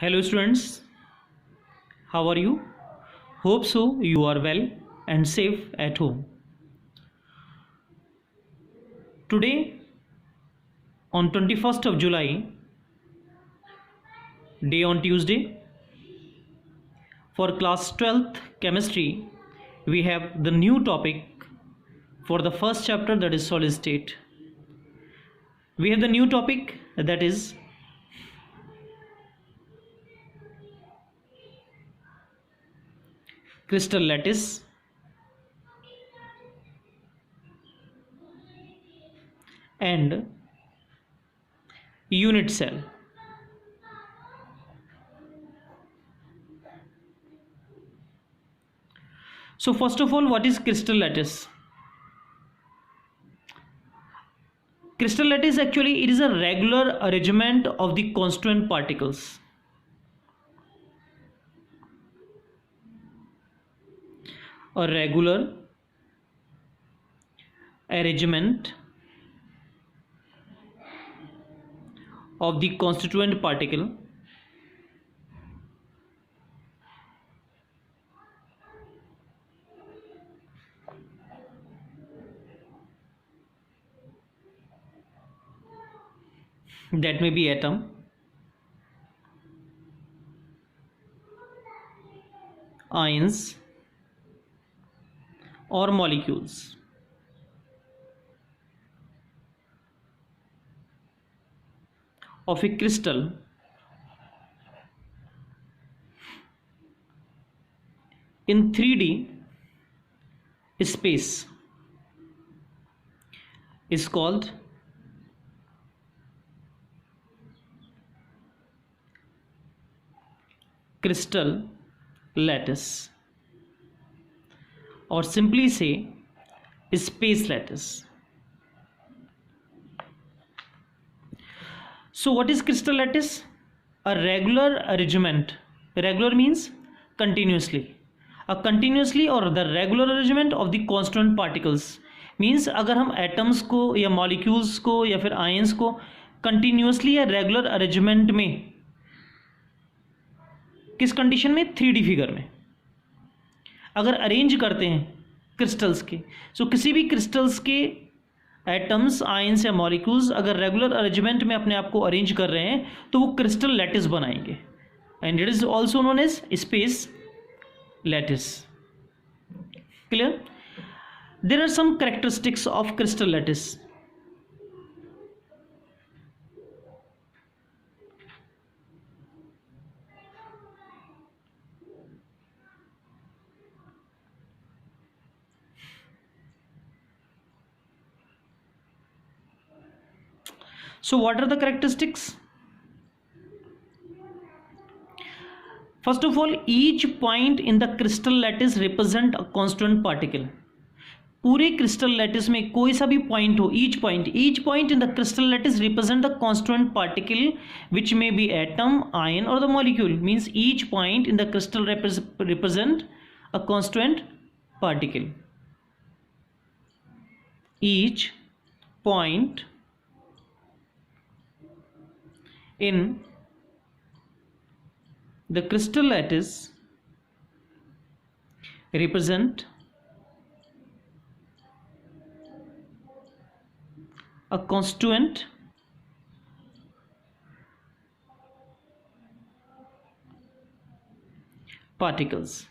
Hello students, how are you? Hope so you are well and safe at home. Today on 21st of July, day on Tuesday, for class 12th chemistry, we have the new topic for the first chapter, that is solid state. We have the new topic, that is crystal lattice and unit cell. So first of all, what is crystal lattice? Crystal lattice, actually it is a regular arrangement of the constituent particles. A regular arrangement of the constituent particle that may be atom, ions or molecules of a crystal in 3D space is called crystal lattice, or simply say space lattice. So what is crystal lattice? A regular arrangement. Regular means continuously. A continuously or the regular arrangement of the constant particles means अगर हम atoms को या molecules को या फिर ions को continuously या regular arrangement में, किस कंडीशन में, 3D फिगर में अगर अरेंज करते हैं क्रिस्टल्स के, सो किसी भी क्रिस्टल्स के एटम्स, आयंस या मॉलिक्यूल्स अगर रेगुलर अरेंजमेंट में अपने आप को अरेंज कर रहे हैं तो वो क्रिस्टल लैटिस बनाएंगे, and it is also known as space lattice. Clear? There are some characteristics of crystal lattice. So what are the characteristics? First of all, each point in the crystal lattice represent a constant particle. पूरे crystal lattice में कोई सा भी point हो, each point in the crystal lattice represent the constant particle which may be atom, ion or the molecule. Means each point in the crystal represent a constant particle. Each point in the crystal lattice represent a constituent particles.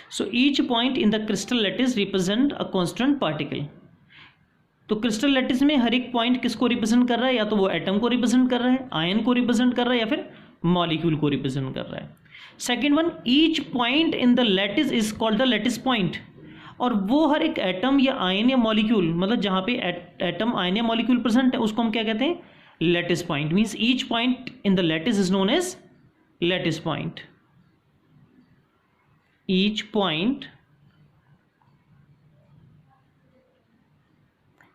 So each point in the crystal lattice represent a constant particle. तो crystal lattice में हर एक point किसको represent कर रहा है? या तो वो एटम को रिप्रेजेंट कर रहा है, आयन को रिप्रेजेंट कर रहा है, या फिर मॉलिक्यूल को रिप्रेजेंट कर रहा है. Second one, each point in the lattice is called the lattice point. और वो हर एक एटम या आयन या मॉलिक्यूल, मतलब जहां पे एटम, आयन या मॉलिक्यूल प्रेजेंट है, उसको हम क्या कहते हैं? Lattice point. Means each point in the lattice is known as lattice point. Each point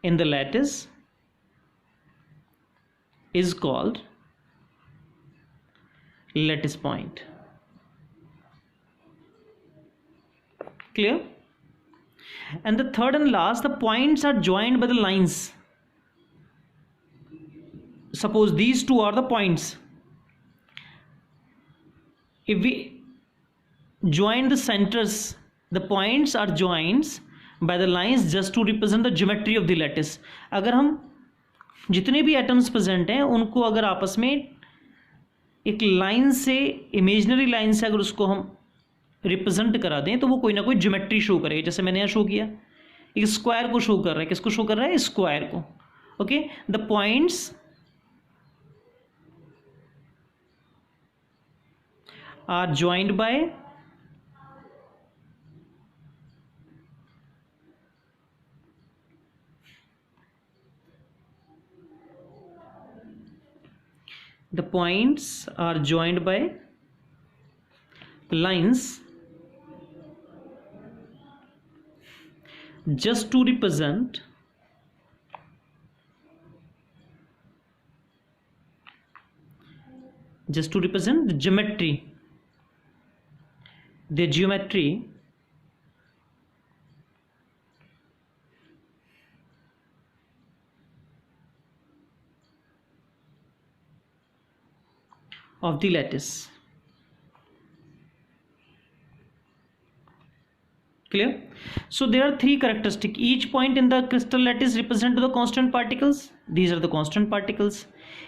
in the lattice is called lattice point. Clear? And the third and last, the points are joined by the lines. suppose these two are the points. If we join the centers, the points are joined by the lines just to represent the geometry of the lattice. अगर हम जितने भी atoms present हैं उनको अगर आपस में एक लाइन से, इमेजिनरी लाइन से अगर उसको हम रिप्रेजेंट करा दें तो वो कोई ना कोई ज्योमेट्री शो करेगा. जैसे मैंने यहाँ शो किया, एक स्क्वायर को शो कर रहा है. किसको शो कर रहा है? स्क्वायर को. Okay, the points are joined by the points are joined by lines just to represent the geometry, of the lattice. Clear? So there are three characteristics. Each point in the crystal lattice represent the constant particles. These are the constant particles.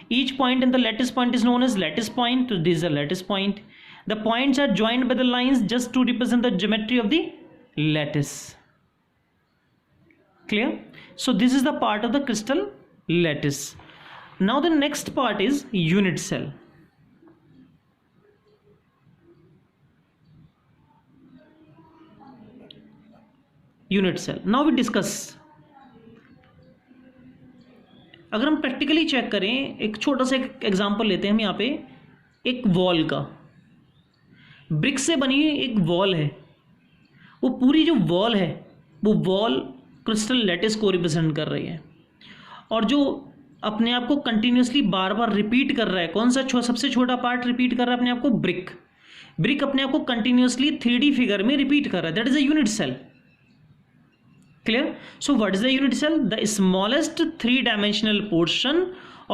Each point in the lattice point is known as lattice point. So this is a lattice point. The points are joined by the lines just to represent the geometry of the lattice. Clear? So this is the part of the crystal lattice. Now the next part is unit cell. Unit cell. Now we discuss. अगर हम practically check करें, एक छोटा सा एक example लेते हैं हम यहाँ पे. एक वॉल का, ब्रिक से बनी एक वॉल है. वो पूरी जो वॉल है वो वॉल क्रिस्टल लैटिस को रिप्रेजेंट कर रही है. और जो अपने आप को कंटिन्यूसली बार बार रिपीट कर रहा है, कौन सा सबसे छोटा पार्ट रिपीट कर रहा है अपने आप को? ब्रिक. ब्रिक अपने आप को कंटिन्यूसली 3D फिगर में रिपीट कर रहा है. That is a unit cell. Clear? So what is the unit cell? The smallest 3-dimensional portion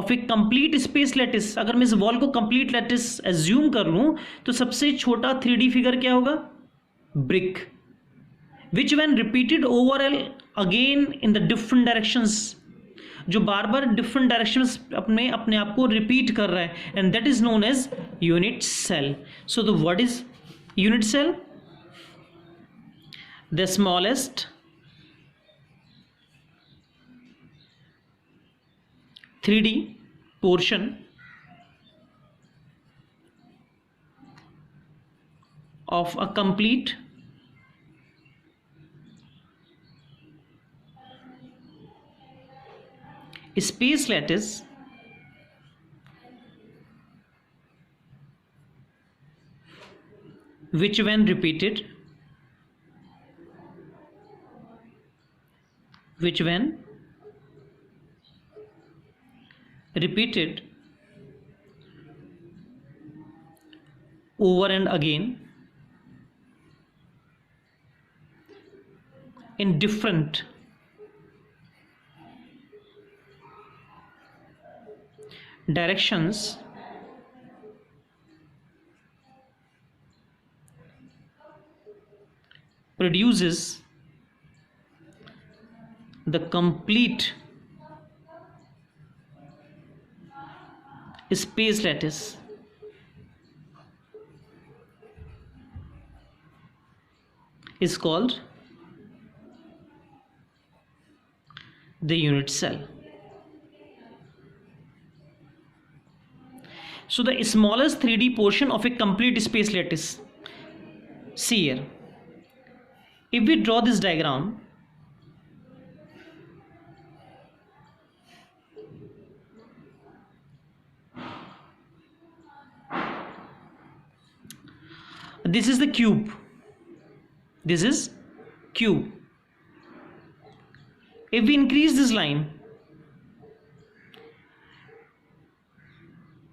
of a complete space lattice. अगर मैं इस वॉल को complete lattice assume कर लूँ तो सबसे छोटा 3D फिगर क्या होगा? Brick. Which when repeated over again in the different directions, जो बार बार different directions अपने आप को repeat कर रहा है, and that is known as unit cell. So the what is unit cell? The smallest 3D portion of a complete space lattice which when repeated over and again in different directions produces the complete space lattice. Is called the unit cell. So the smallest 3D portion of a complete space lattice. See here, if we draw this diagram, this is the cube. This is cube. If we increase this line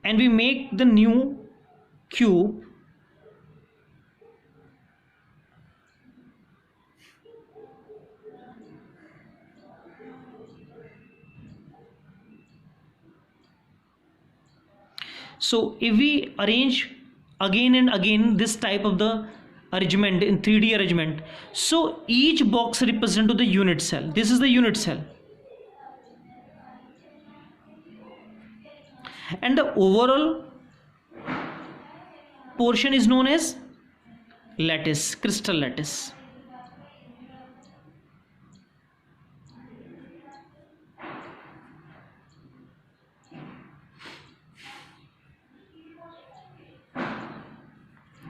and we make the new cube, So if we arrange again and again this type of the arrangement in 3D arrangement, so each box represent to the unit cell. This is the unit cell, and the overall portion is known as lattice, crystal lattice.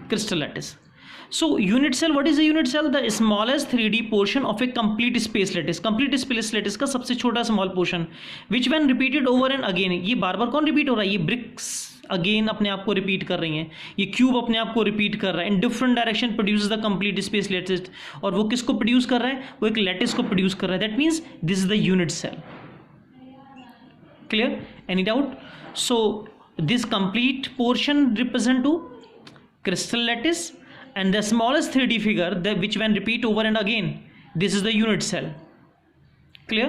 Crystal lattice. So unit cell, what is a unit cell? The smallest 3D portion of a complete space lattice. Complete space lattice का सबसे छोटा small portion, which when repeated over and again, ये बार बार कौन repeat हो रहा है? ये BRICS again अपने आप को रिपीट कर रही हैं, ये क्यूब अपने आप को रिपीट कर रहा है, in different direction produce the complete space lattice. और वो किसको प्रोड्यूस कर रहा है? वो एक लैटिस को प्रोड्यूस कर रहा है. That means this is the unit cell. Clear? Any doubt? So this complete portion represent to crystal lattice, and the smallest 3D figure that which when repeat over and again, this is the unit cell. Clear?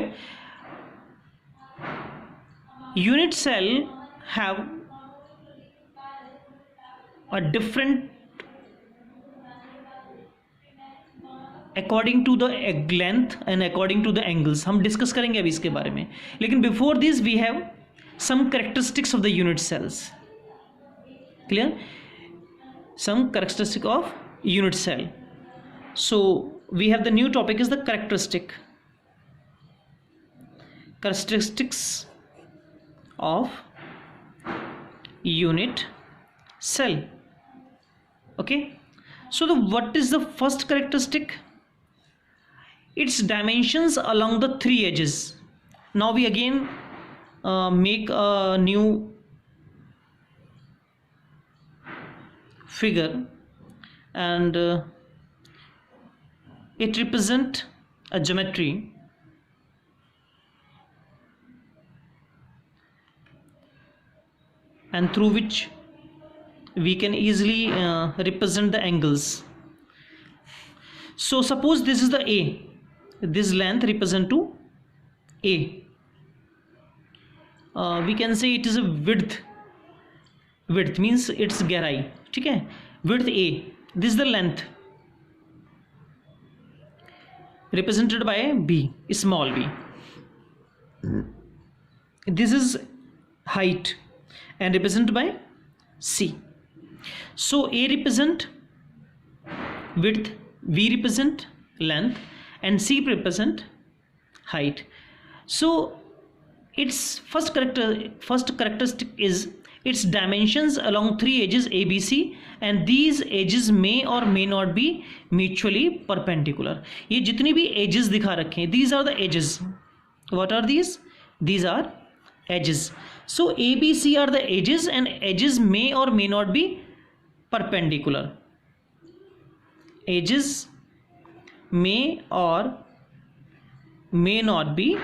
Unit cell have a different according to the length and according to the angles. हम discuss करेंगे अभी इसके बारे में, लेकिन before this we have some characteristics of the unit cells. Clear? Some characteristic of unit cell. So we have the new topic is the characteristics of unit cell. Okay, so what is the first characteristic? Its dimensions along the three edges. Now we again make a new figure, and it represent a geometry and through which we can easily represent the angles. So suppose this is the A, this length represent to A. We can say it is a width means it's गहराई. ठीक है, width A, this is the length represented by B, small b. This is height and represented by C. So A represent width, B represent length, and C represent height. So its first characteristic is its dimensions along three edges ABC, and these edges may or may not be mutually perpendicular. ये जितनी भी edges दिखा रखे हैं, these are the edges. What are these? These are edges. So ABC are the edges, and edges may or may not be perpendicular. Edges may or may not be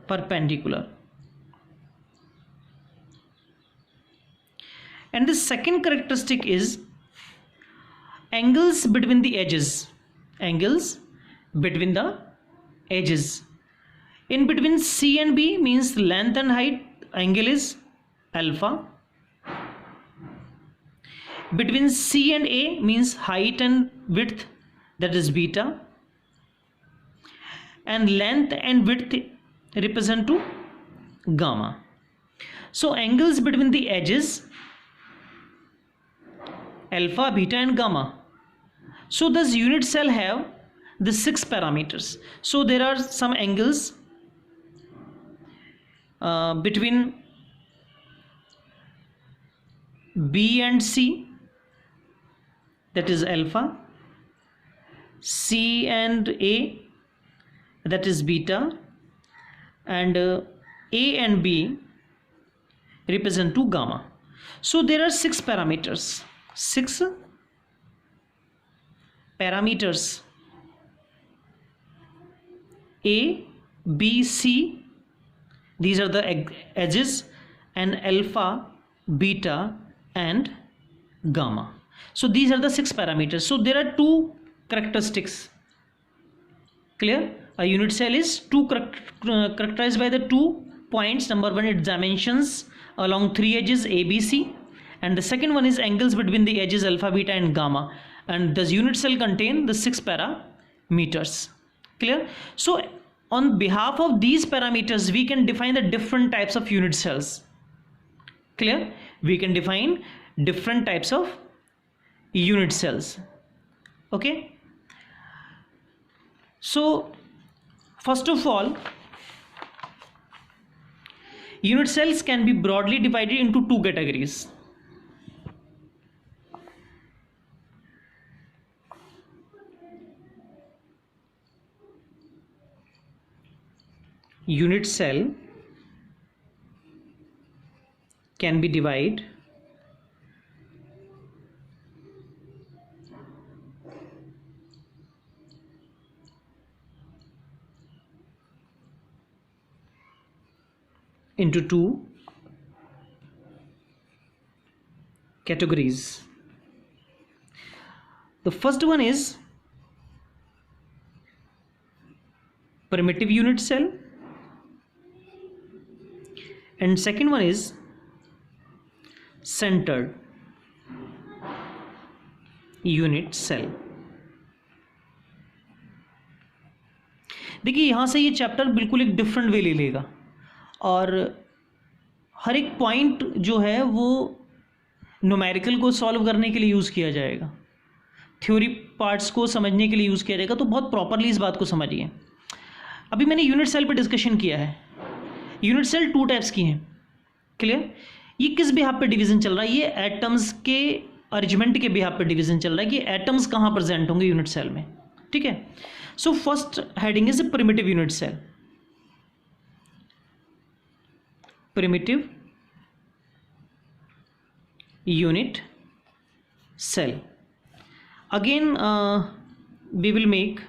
perpendicular. And the second characteristic is angles between the edges. Angles between the edges. In between C and B means length and height, angle is alpha. Between C and A means height and width, that is beta. And length and width represent to gamma. So angles between the edges, alpha, beta and gamma. So this unit cell have the 6 parameters. So there are some angles between B and C, that is alpha, C and A, that is beta, and A and B represent to gamma. So there are 6 parameters. 6 parameters A, B, C, these are the edges, and alpha, beta and gamma. So these are the 6 parameters. So there are 2 characteristics. Clear? A unit cell is characterized by the 2 points. Number 1, its dimensions along three edges A, B, C, and the second one is angles between the edges alpha, beta, and gamma. And this unit cell contain the 6 parameters. Clear? So on behalf of these parameters, we can define the different types of unit cells. Clear? We can define different types of unit cells. Okay. So first of all, unit cells can be broadly divided into two categories. Unit cell can be divided into two categories. The first one is primitive unit cell, and second one is centered unit cell. देखिए यहाँ से ये chapter बिल्कुल एक different way ले लेगा और हर एक पॉइंट जो है वो न्यूमेरिकल को सॉल्व करने के लिए यूज़ किया जाएगा, थ्योरी पार्ट्स को समझने के लिए यूज़ किया जाएगा। तो बहुत प्रॉपरली इस बात को समझिए। अभी मैंने यूनिट सेल पे डिस्कशन किया है। यूनिट सेल टू टाइप्स की हैं। क्लियर? ये किस बिहाफ पे डिवीजन चल रहा है? ये एटम्स के अरेंजमेंट के बिहाफ पे डिवीजन चल रहा है कि एटम्स कहाँ प्रेजेंट होंगे यूनिट सेल में। ठीक है। So first heading is primitive unit cell. primitive unit cell. Again we will make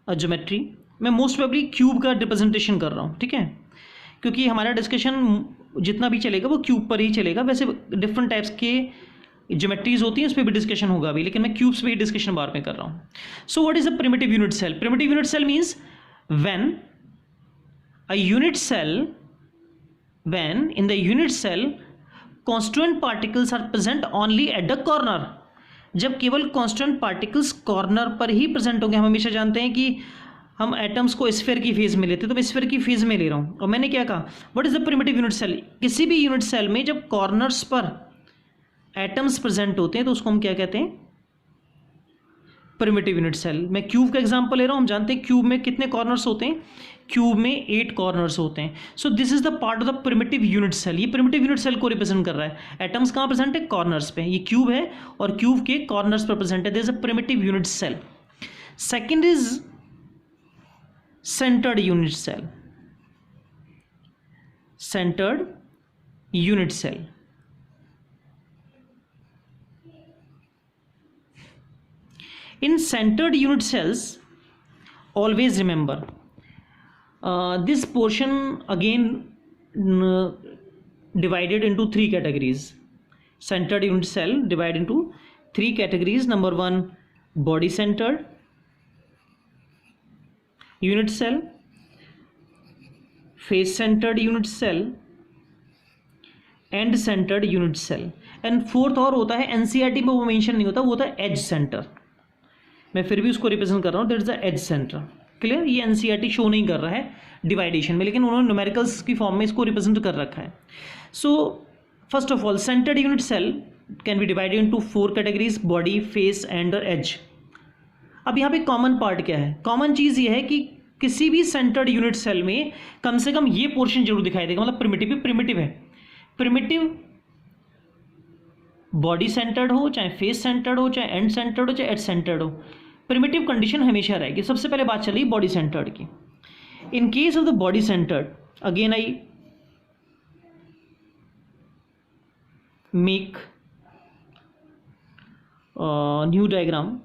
a geometry. मैं मोस्ट प्रोबेबली क्यूब का रिप्रेजेंटेशन कर रहा हूँ, ठीक है, क्योंकि हमारा डिस्कशन जितना भी चलेगा वो क्यूब पर ही चलेगा। वैसे डिफरेंट टाइप्स के ज्योमेट्रीज होती हैं, उस पर भी डिस्कशन होगा अभी, लेकिन मैं क्यूब्स पे ही डिस्कशन बार में कर रहा हूँ। So what is a primitive unit cell? Primitive unit cell means when a unit cell, when in the unit cell constituent particles are present only at the corner, जब केवल कांस्टेंट पार्टिकल्स कॉर्नर पर ही present होंगे। हम हमेशा जानते हैं कि हम एटम्स को स्फीयर की फेज में लेते हैं, तो मैं स्फीयर की फेज में ले रहा हूँ। और मैंने क्या कहा, what is the primitive unit cell? किसी भी यूनिट सेल में जब कॉर्नर्स पर एटम्स प्रेजेंट होते हैं तो उसको हम क्या कहते हैं? Primitive unit cell. मैं क्यूब का एग्जांपल ले रहा हूं। हम जानते हैं क्यूब में कितने कॉर्नर्स होते हैं? क्यूब में 8 कॉर्नर्स होते हैं। So this is the part of the primitive unit cell. ये प्रिमिटिव यूनिट सेल को रिप्रेजेंट कर रहा है। एटम्स कहां प्रेजेंट है? कॉर्नर्स पे। ये क्यूब है और क्यूब के कॉर्नर्स पर प्रेजेंट है। This is a primitive unit cell. Second is centred unit cell. Centred unit cell in centered unit cells, always remember this portion again divided into 3 categories. Centered unit cell divided into 3 categories. Number 1, body centered unit cell, face centered unit cell, and centred unit cell. And fourth और होता है, NCERT में वो mention नहीं होता, वो होता है एज सेंटर। मैं फिर भी उसको रिप्रेजेंट कर रहा हूँ, that is the edge centre. Clear? ये एनसीईआरटी शो नहीं कर रहा है डिवाइडेशन में, लेकिन उन्होंने न्यूमेरिकल्स की फॉर्म में इसको रिप्रेजेंट कर रखा है। So first of all, centred unit cell can be divided into 4 categories, body, face and edge. अब यहाँ पे कॉमन पार्ट क्या है? कॉमन चीज़ ये है कि किसी भी सेंटर्ड यूनिट सेल में कम से कम ये पोर्शन जरूर दिखाई देगा, मतलब प्रिमिटिव है। प्रिमिटिव बॉडी सेंटर्ड हो, चाहे फेस सेंटर्ड हो, चाहे एंड सेंटर्ड हो, चाहे एज सेंटर्ड हो, प्रिमिटिव कंडीशन हमेशा रहेगी। सबसे पहले बात चली बॉडी सेंटर्ड की। इन case of the body centred, again I make new diagram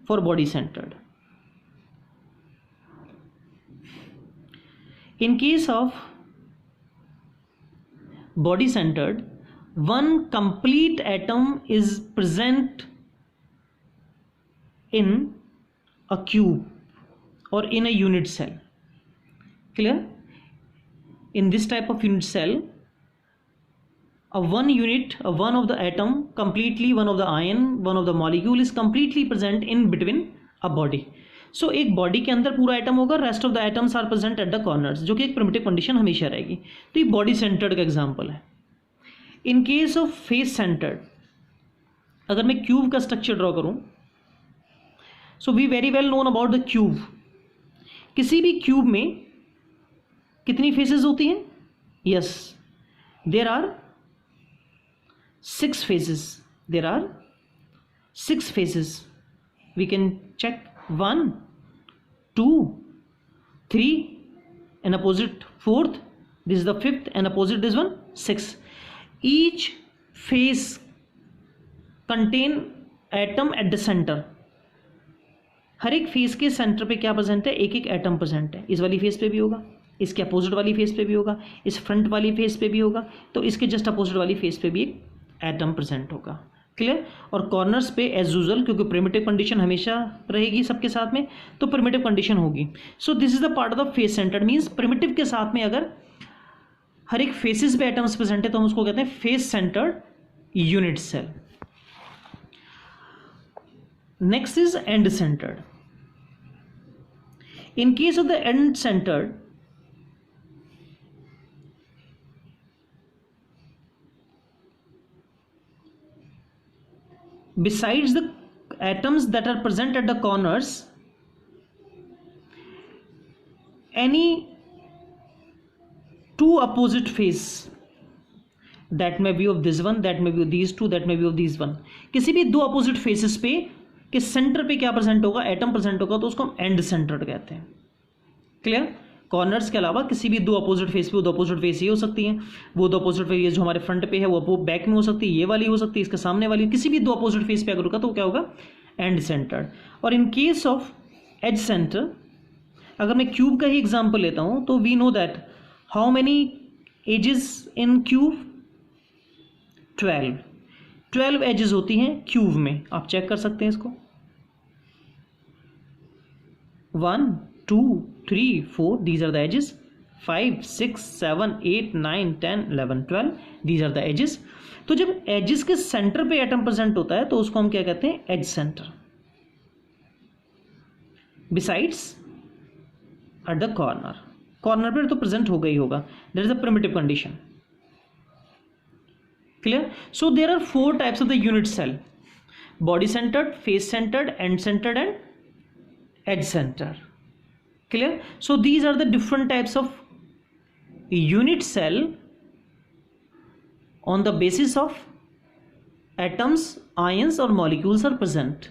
for body centred. In case of body centered, one complete atom is present in a cube or in a unit cell. Clear? In this type of unit cell, one of the atom completely, one of the ion, one of the molecule is completely present in between a body. So एक body के अंदर पूरा atom होगा, rest of the atoms are present at the corners, जो कि एक primitive condition हमेशा रहेगी. तो ये बॉडी सेंटर्ड का एग्जांपल है. In case of face centred, अगर मैं क्यूब का स्ट्रक्चर ड्रॉ करूं, so we very well known about the cube. किसी भी क्यूब में कितनी फेसेस होती हैं? Yes, there are 6 phases. There are 6 phases. We can check 1, 2, 3, and opposite 4th. This is the 5th, and opposite this one 6. Each phase contain atom at the center. हर एक face के centre पे क्या present है? एक एक atom present है. इस वाली फेस पे भी होगा, इसके अपोजिट वाली फेस पे भी होगा, इस फ्रंट वाली फेस पे भी होगा, तो इसके जस्ट अपोजिट वाली फेस पे भी एक एटम प्रेजेंट होगा. क्लियर? और कॉर्नर्स पे एज यूजुअल, क्योंकि प्रिमिटिव कंडीशन हमेशा रहेगी सबके साथ में, तो प्रिमिटिव कंडीशन होगी. सो this is the part of the face centred. Means primitive के साथ में अगर हर एक फेसेस पे एटम्स प्रेजेंट है तो हम उसको कहते हैं face centred unit cell. Next is end centred. In case of the end centred, besides the atoms that are present at the corners, any two opposite face, that may be of this one, that may be of these two, that may be of these one, किसी भी दो opposite faces पे के centre पे क्या present होगा? Atom present होगा, तो उसको हम एंड सेंटर्ड कहते हैं. क्लियर? कॉर्नर्स के अलावा किसी भी दो अपोजिट फेस पे, वो दो अपोजिट फेस ये हो सकती हैं, वो दो अपोजिट फेस जो हमारे फ्रंट पे है वो बैक में हो सकती है, ये वाली हो सकती है, इसके सामने वाली, किसी भी दो अपोजिट फेस पे अगर होगा तो वो क्या होगा? End centred. और in case of edge centre, अगर मैं क्यूब का ही एग्जांपल लेता हूं, तो we know that how many edges in cube? 12 edges होती हैं क्यूब में. आप चेक कर सकते हैं इसको. 1, 2, 3, 4, these are the edges. 5, 6, 7, 8, 9, 10, 11, 12, these are the edges. तो जब एजेस के सेंटर पे एटम प्रेजेंट होता है तो उसको हम क्या कहते हैं? Edge centre. Besides at the corner, corner पे तो प्रेजेंट होगा ही होगा. That is a primitive condition. Clear? So there are 4 types of the unit cell: body centred, face centred, end centred, and edge centre. Clear? So these are the different types of unit cell on the basis of atoms, ions or molecules are present.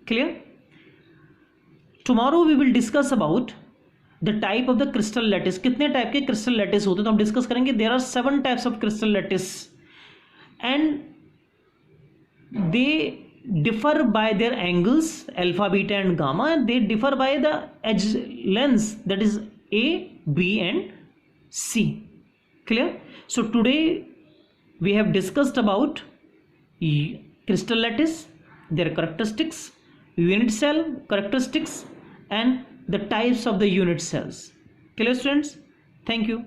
Clear? Tomorrow we will discuss about the type of the crystal lattice. कितने type के crystal lattice होते हैं तो हम discuss करेंगे. There are 7 types of crystal lattice and they differ by their angles, alpha, beta and gamma, and they differ by the edge lengths, that is A, B and C. Clear? So today we have discussed about crystal lattice, their characteristics, unit cell characteristics and the types of the unit cells. Clear students? Thank you.